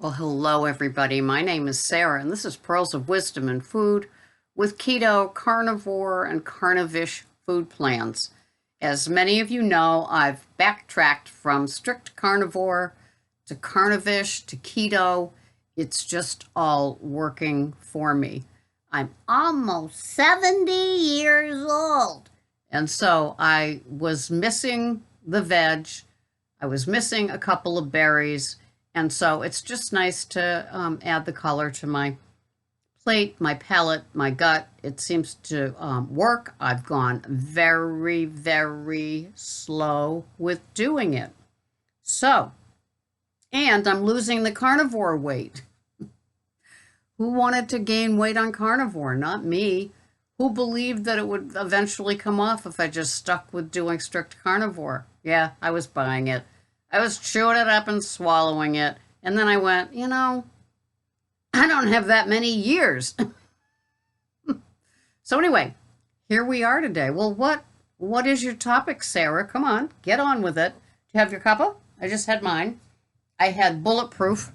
Well, hello, everybody. My name is Sarah, and this is Pearls of Wisdom in Food with keto, carnivore, and carnivish food plans. As many of you know, I've backtracked from strict carnivore to carnivish to keto. It's just all working for me. I'm almost 70 years old. And so I was missing the veg. I was missing a couple of berries. And so it's just nice to add the color to my plate, my palate, my gut. It seems to work. I've gone very, very slow with doing it. So, and I'm losing the carnivore weight. Who wanted to gain weight on carnivore? Not me. Who believed that it would eventually come off if I just stuck with doing strict carnivore? Yeah, I was buying it. I was chewing it up and swallowing it. And then I went, I don't have that many years. So anyway, here we are today. Well, what is your topic, Sarah? Come on, get on with it. Do you have your cuppa? I just had mine. I had Bulletproof,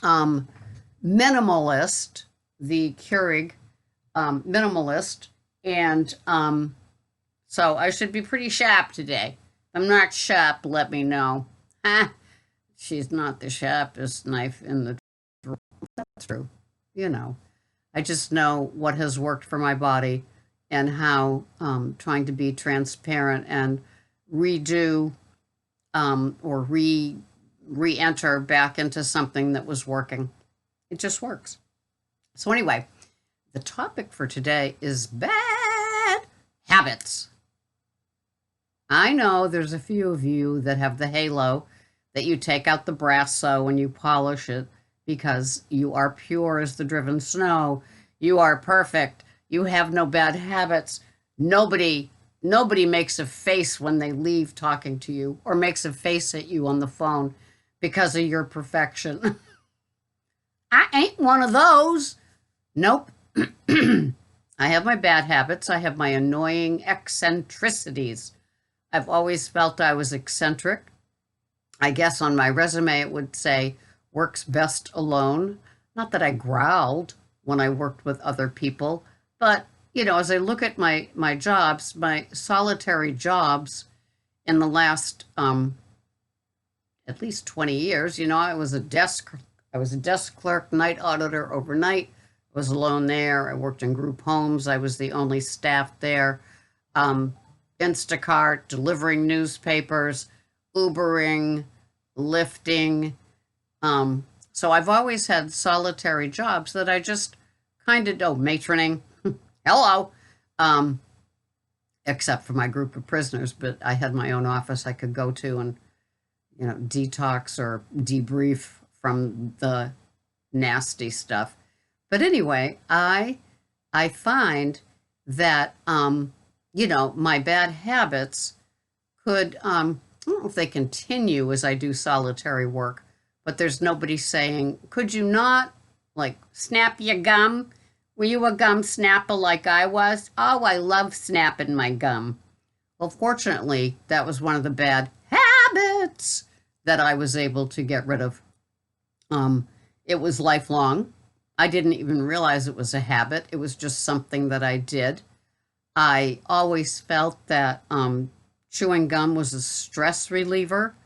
Minimalist, the Keurig Minimalist. And so I should be pretty sharp today. If I'm not sharp, let me know. She's not the sharpest knife in the drawer. That's true. I just know what has worked for my body and how trying to be transparent and redo or re-enter back into something that was working. It just works. So anyway, the topic for today is bad habits. I know there's a few of you that have the halo that you take out the brass so when you polish it because you are pure as the driven snow. You are perfect. You have no bad habits. Nobody makes a face when they leave talking to you or makes a face at you on the phone because of your perfection. I ain't one of those. Nope. I have my bad habits. I have my annoying eccentricities. I've always felt I was eccentric. I guess on my resume it would say, works best alone. Not that I growled when I worked with other people, but, as I look at my jobs, my solitary jobs in the last at least 20 years, I was a desk clerk, night auditor overnight. I was alone there. I worked in group homes. I was the only staff there. Instacart, delivering newspapers, Ubering, lifting. So I've always had solitary jobs that I just kind of, matroning, hello, except for my group of prisoners, but I had my own office I could go to and, detox or debrief from the nasty stuff. But anyway, I find that, my bad habits could, I don't know if they continue as I do solitary work, but there's nobody saying, could you not, snap your gum? Were you a gum snapper like I was? Oh, I love snapping my gum. Well, fortunately, that was one of the bad habits that I was able to get rid of. It was lifelong. I didn't even realize it was a habit. It was just something that I did. I always felt that chewing gum was a stress reliever.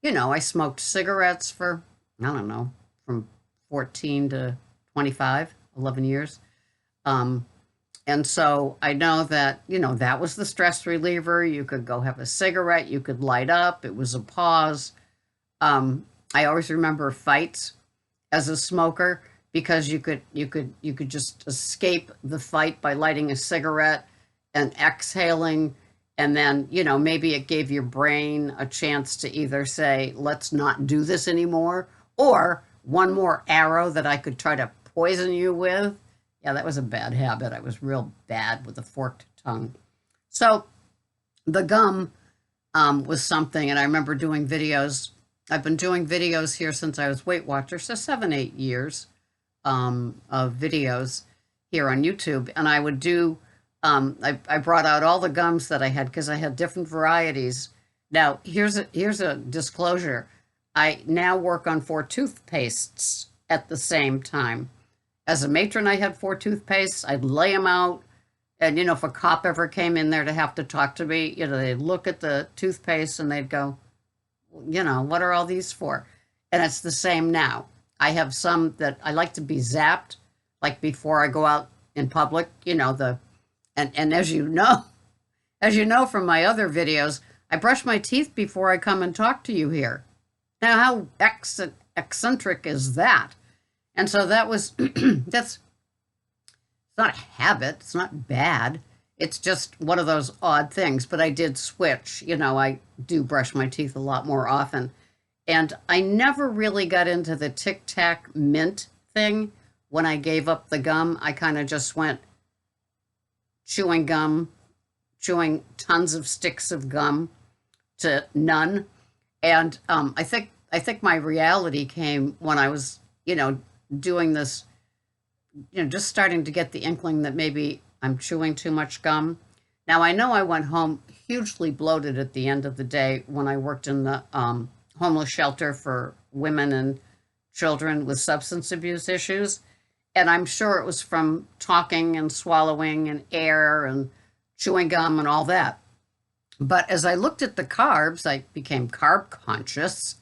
I smoked cigarettes for, I don't know, from 14 to 25, 11 years. And so I know that, that was the stress reliever. You could go have a cigarette. You could light up. It was a pause. I always remember fights as a smoker because you could just escape the fight by lighting a cigarette and exhaling. And then, maybe it gave your brain a chance to either say, let's not do this anymore, or one more arrow that I could try to poison you with. Yeah, that was a bad habit. I was real bad with a forked tongue. So the gum was something, and I remember doing videos. I've been doing videos here since I was Weight Watcher, so 7-8 years of videos here on YouTube. And I would do I brought out all the gums that I had because I had different varieties. Now, here's a disclosure. I now work on 4 toothpastes at the same time. As a matron, I had 4 toothpastes. I'd lay them out. And, if a cop ever came in there to have to talk to me, they'd look at the toothpaste and they'd go, what are all these for? And it's the same now. I have some that I like to be zapped, like before I go out in public, and as you know from my other videos, I brush my teeth before I come and talk to you here. Now, how eccentric is that? And so that was, it's not a habit. It's not bad. It's just one of those odd things. But I did switch. I do brush my teeth a lot more often. And I never really got into the Tic Tac mint thing. When I gave up the gum, I kind of just went chewing gum, chewing tons of sticks of gum to none. And I think my reality came when I was, doing this, just starting to get the inkling that maybe I'm chewing too much gum. Now, I know I went home hugely bloated at the end of the day when I worked in the homeless shelter for women and children with substance abuse issues. And I'm sure it was from talking and swallowing and air and chewing gum and all that. But as I looked at the carbs, I became carb conscious,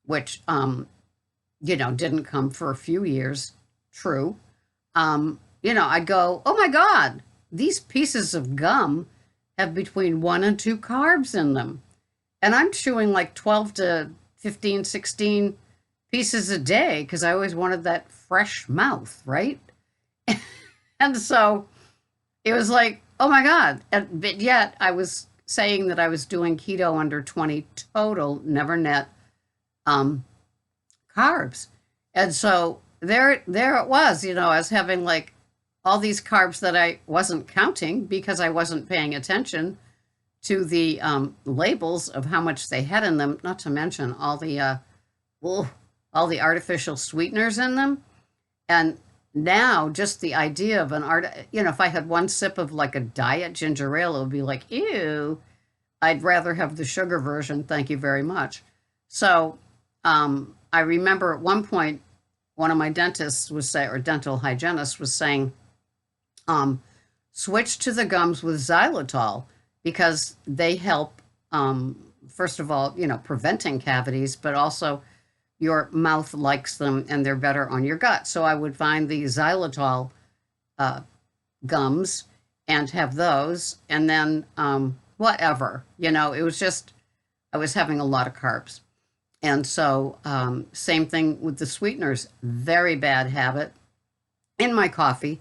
which, didn't come for a few years. True. I'd go, oh my God, these pieces of gum have between 1 and 2 carbs in them. And I'm chewing like 12 to 15, 16 pieces a day because I always wanted that fresh mouth, right? And so it was like, oh my God. But yet I was saying that I was doing keto under 20 total, never net carbs. And so there it was, I was having like all these carbs that I wasn't counting because I wasn't paying attention to the labels of how much they had in them, not to mention all the artificial sweeteners in them. And now just the idea of if I had one sip of like a diet ginger ale, it would be like, ew, I'd rather have the sugar version. Thank you very much. So I remember at one point, one of my dentists was saying, or dental hygienist was saying, switch to the gums with xylitol because they help, first of all, preventing cavities, but also your mouth likes them and they're better on your gut. So I would find the xylitol gums and have those. And then whatever, it was just, I was having a lot of carbs. And so same thing with the sweeteners, very bad habit in my coffee,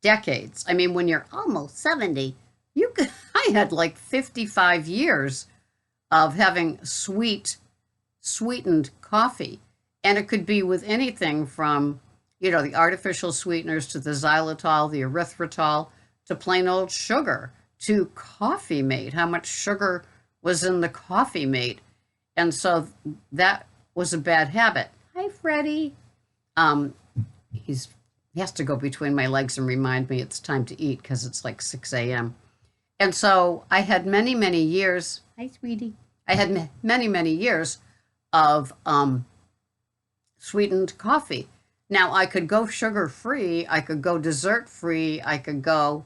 decades. I mean, when you're almost 70, I had like 55 years of having sweetened coffee. And it could be with anything from, the artificial sweeteners to the xylitol, the erythritol, to plain old sugar, to Coffee Mate, how much sugar was in the Coffee Mate. And so that was a bad habit. Hi, Freddie. He has to go between my legs and remind me it's time to eat because it's like 6 a.m. And so I had many, many years. Hi, sweetie. I had many, many years of sweetened coffee. Now, I could go sugar-free. I could go dessert-free. I could go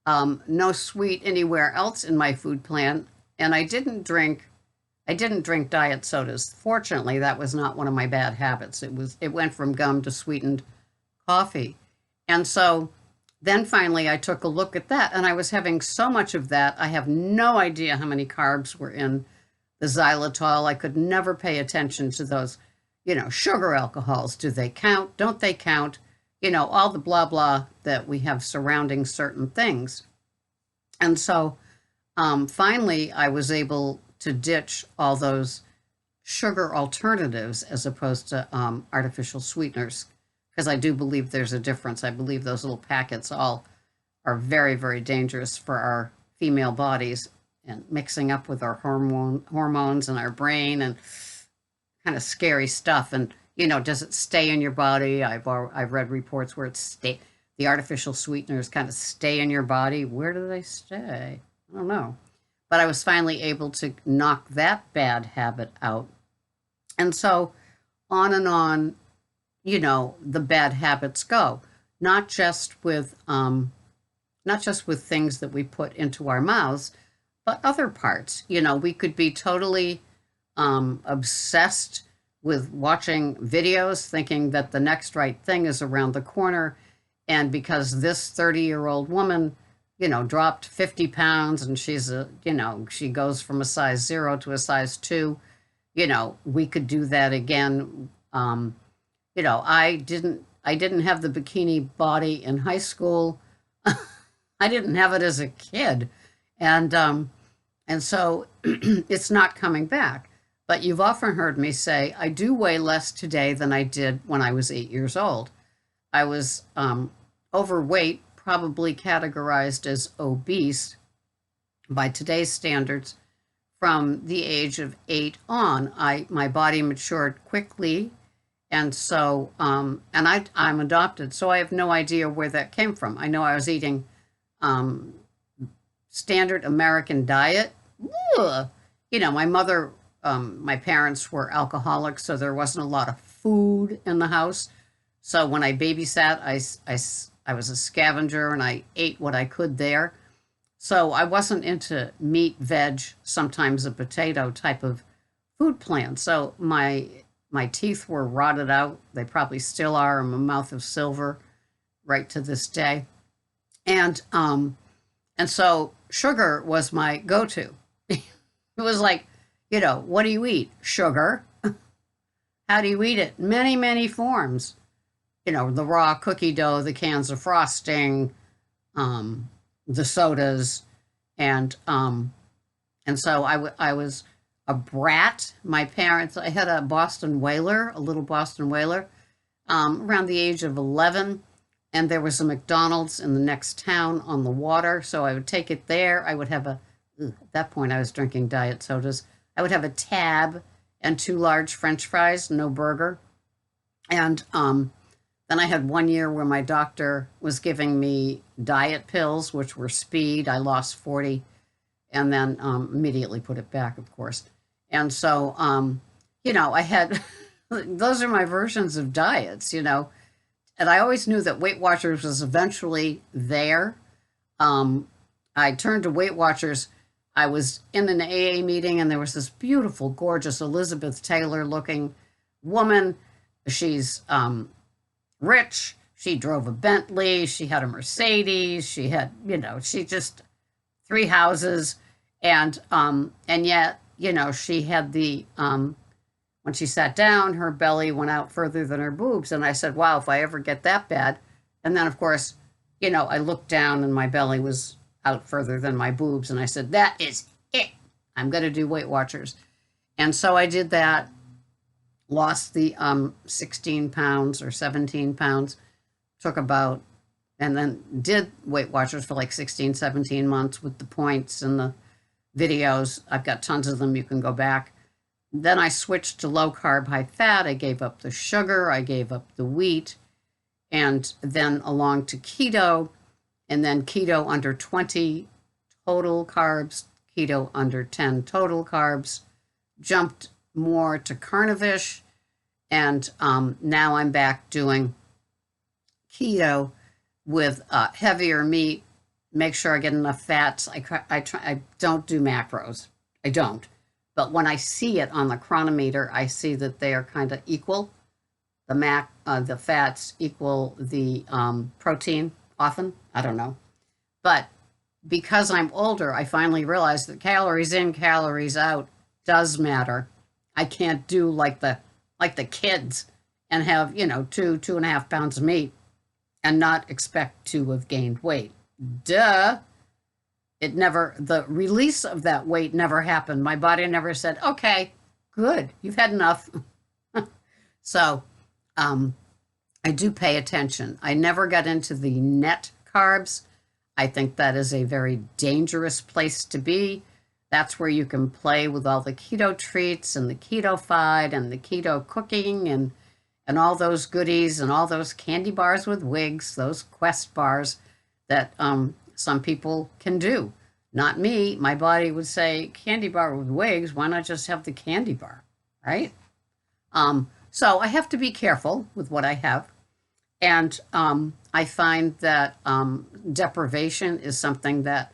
no sweet anywhere else in my food plan. And I didn't drink diet sodas. Fortunately, that was not one of my bad habits. It went from gum to sweetened coffee. And so then finally I took a look at that and I was having so much of that. I have no idea how many carbs were in the xylitol. I could never pay attention to those, sugar alcohols. Do they count? Don't they count? All the blah, blah that we have surrounding certain things. And so finally I was able to ditch all those sugar alternatives as opposed to artificial sweeteners, because I do believe there's a difference. I believe those little packets all are very, very dangerous for our female bodies and mixing up with our hormones and our brain and kind of scary stuff. And, does it stay in your body? I've read reports where the artificial sweeteners kind of stay in your body. Where do they stay? I don't know. But I was finally able to knock that bad habit out. And so on, the bad habits go, not just with not just with things that we put into our mouths, but other parts. We could be totally obsessed with watching videos, thinking that the next right thing is around the corner. And because this 30-year-old woman, dropped 50 pounds and she goes from a size 0 to a size 2, we could do that again. I didn't have the bikini body in high school. I didn't have it as a kid. And so it's not coming back. But you've often heard me say, I do weigh less today than I did when I was 8 years old. I was overweight, probably categorized as obese by today's standards from the age of 8 on. My body matured quickly, and so I'm adopted, so I have no idea where that came from. I know I was eating standard American diet. Ugh. My parents were alcoholics, so there wasn't a lot of food in the house. So when I babysat, I was a scavenger and I ate what I could there. So I wasn't into meat, veg, sometimes a potato type of food plan. So my teeth were rotted out. They probably still are. I'm a mouth of silver right to this day. And so sugar was my go-to. It was like, what do you eat? Sugar. How do you eat it? Many, many forms. The raw cookie dough, the cans of frosting, the sodas, and so I was a brat. My parents, I had a Boston Whaler, a little Boston Whaler, around the age of 11, and there was a McDonald's in the next town on the water, so I would take it there. I would have at that point I was drinking diet sodas. I would have a tab and 2 large French fries, no burger, and then I had 1 year where my doctor was giving me diet pills, which were speed. I lost 40 and then immediately put it back, of course. And so, I had, those are my versions of diets, and I always knew that Weight Watchers was eventually there. I turned to Weight Watchers. I was in an AA meeting and there was this beautiful, gorgeous Elizabeth Taylor looking woman. She's rich. She drove a Bentley. She had a Mercedes. She had, she just 3 houses, and yet, she had the when she sat down, her belly went out further than her boobs, and I said, "Wow, if I ever get that bad." And then, of course, I looked down and my belly was out further than my boobs, and I said, "That is it. I'm going to do Weight Watchers," and so I did that. Lost the 16 pounds or 17 pounds, and then did Weight Watchers for like 16, 17 months with the points and the videos. I've got tons of them. You can go back. Then I switched to low carb, high fat. I gave up the sugar. I gave up the wheat, and then along to keto, and then keto under 20 total carbs, keto under 10 total carbs, jumped more to carnivish, and now I'm back doing keto with heavier meat. Make sure I get enough fats. I don't do macros. I don't. But when I see it on the chronometer, I see that they are kind of equal. The fats equal the protein often. I don't know. But because I'm older, I finally realized that calories in, calories out does matter. I can't do like the kids and have, 2.5 pounds of meat and not expect to have gained weight. Duh. The release of that weight never happened. My body never said, okay, good, you've had enough. So I do pay attention. I never got into the net carbs. I think that is a very dangerous place to be. That's where you can play with all the keto treats and the keto-fied and the keto cooking and all those goodies and all those candy bars with wigs, those Quest bars that some people can do. Not me. My body would say, candy bar with wigs, why not just have the candy bar, right? So I have to be careful with what I have. And I find that deprivation is something that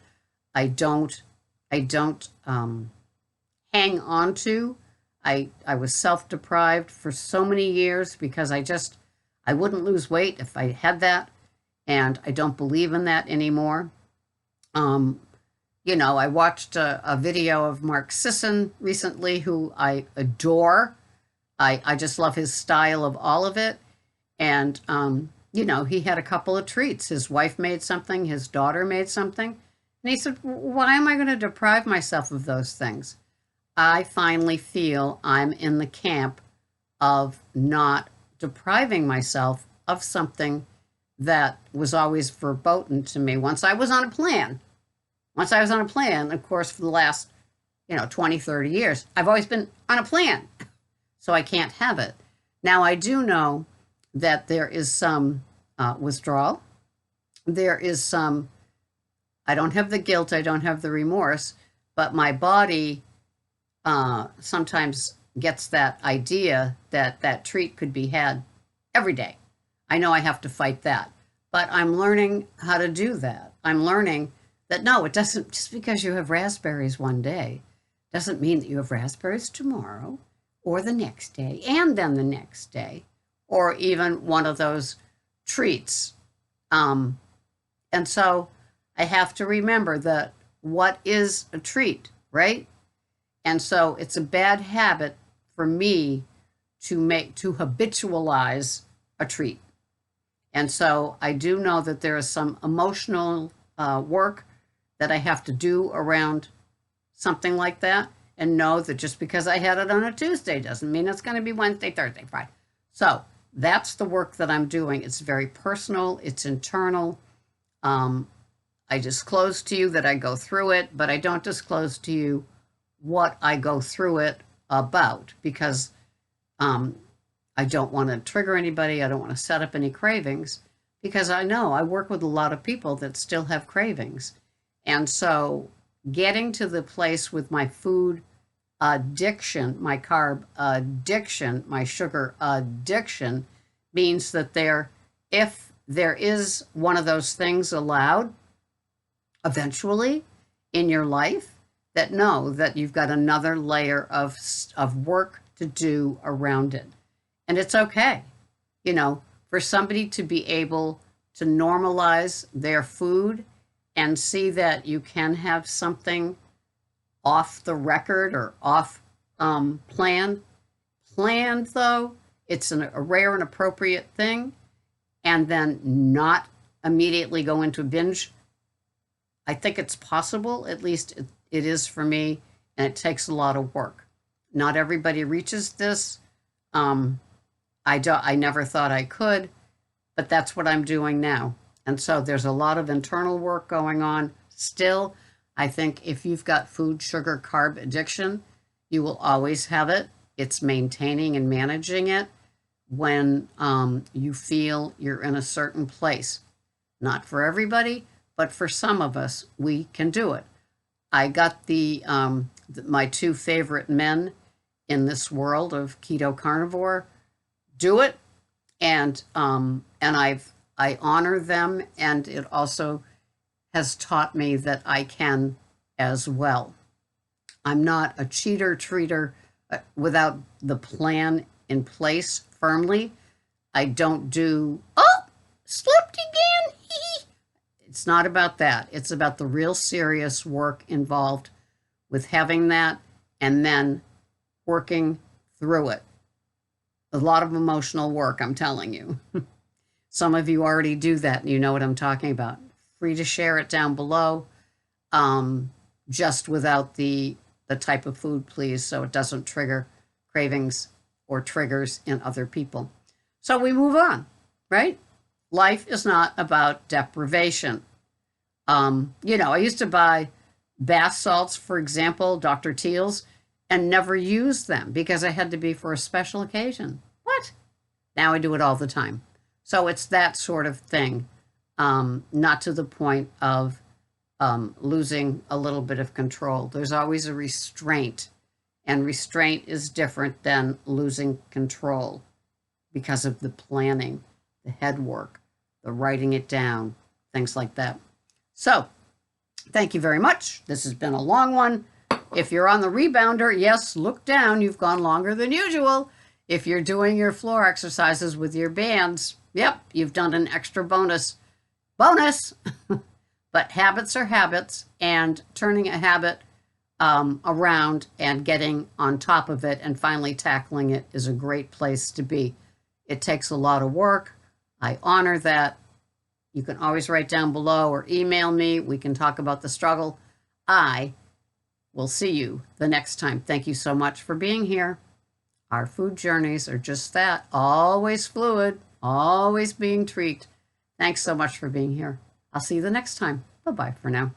I don't, I don't hang on to. I was self-deprived for so many years because I wouldn't lose weight if I had that, and I don't believe in that anymore. Um, I watched a video of Mark Sisson recently, who I adore. I just love his style of all of it. And, he had a couple of treats. His wife made something, his daughter made something. And he said, why am I going to deprive myself of those things? I finally feel I'm in the camp of not depriving myself of something that was always verboten to me once I was on a plan. Once I was on a plan, of course, for the last, 20, 30 years, I've always been on a plan. So I can't have it. Now, I do know that there is some withdrawal. There is some, I don't have the guilt, I don't have the remorse, but my body sometimes gets that idea that that treat could be had every day. I know I have to fight that, but I'm learning how to do that. I'm learning that no, it doesn't, just because you have raspberries one day doesn't mean that you have raspberries tomorrow or the next day and then the next day, or even one of those treats. And so I have to remember that what is a treat, right? And so it's a bad habit for me to habitualize a treat. And so I do know that there is some emotional work that I have to do around something like that, and know that just because I had it on a Tuesday doesn't mean it's going to be Wednesday, Thursday, Friday. So that's the work that I'm doing. It's very personal. It's internal. I disclose to you that I go through it, but I don't disclose to you what I go through it about, because I don't want to trigger anybody. I don't want to set up any cravings, because I know I work with a lot of people that still have cravings. And so getting to the place with my food addiction, my carb addiction, my sugar addiction, means that if there is one of those things allowed eventually in your life, that know that you've got another layer of work to do around it. And it's okay, for somebody to be able to normalize their food and see that you can have something off the record or off plan. Planned, though, it's a rare and appropriate thing, and then not immediately go into a binge. I think it's possible, at least it is for me, and it takes a lot of work. Not everybody reaches this. I never thought I could, but that's what I'm doing now. And so there's a lot of internal work going on still. I think if you've got food, sugar, carb addiction, you will always have it. It's maintaining and managing it when you feel you're in a certain place. Not for everybody, but for some of us, we can do it. I got my two favorite men in this world of Keto-Carnivore do it, and I honor them, and it also has taught me that I can as well. I'm not a cheater-treater without the plan in place firmly. I don't do, slipped again. It's not about that. It's about the real serious work involved with having that and then working through it. A lot of emotional work, I'm telling you. Some of you already do that and you know what I'm talking about. Free to share it down below, just without the type of food, please, so it doesn't trigger cravings or triggers in other people. So we move on, right? Life is not about deprivation. I used to buy bath salts, for example, Dr. Teal's, and never use them because I had to be for a special occasion. What? Now I do it all the time. So it's that sort of thing, not to the point of losing a little bit of control. There's always a restraint. And restraint is different than losing control because of the planning, the head work, the writing it down, things like that. So, thank you very much. This has been a long one. If you're on the rebounder, yes, look down. You've gone longer than usual. If you're doing your floor exercises with your bands, yep, you've done an extra bonus. Bonus! But habits are habits, and turning a habit around and getting on top of it and finally tackling it is a great place to be. It takes a lot of work. I honor that. You can always write down below or email me. We can talk about the struggle. I will see you the next time. Thank you so much for being here. Our food journeys are just that, always fluid, always being tweaked. Thanks so much for being here. I'll see you the next time. Bye-bye for now.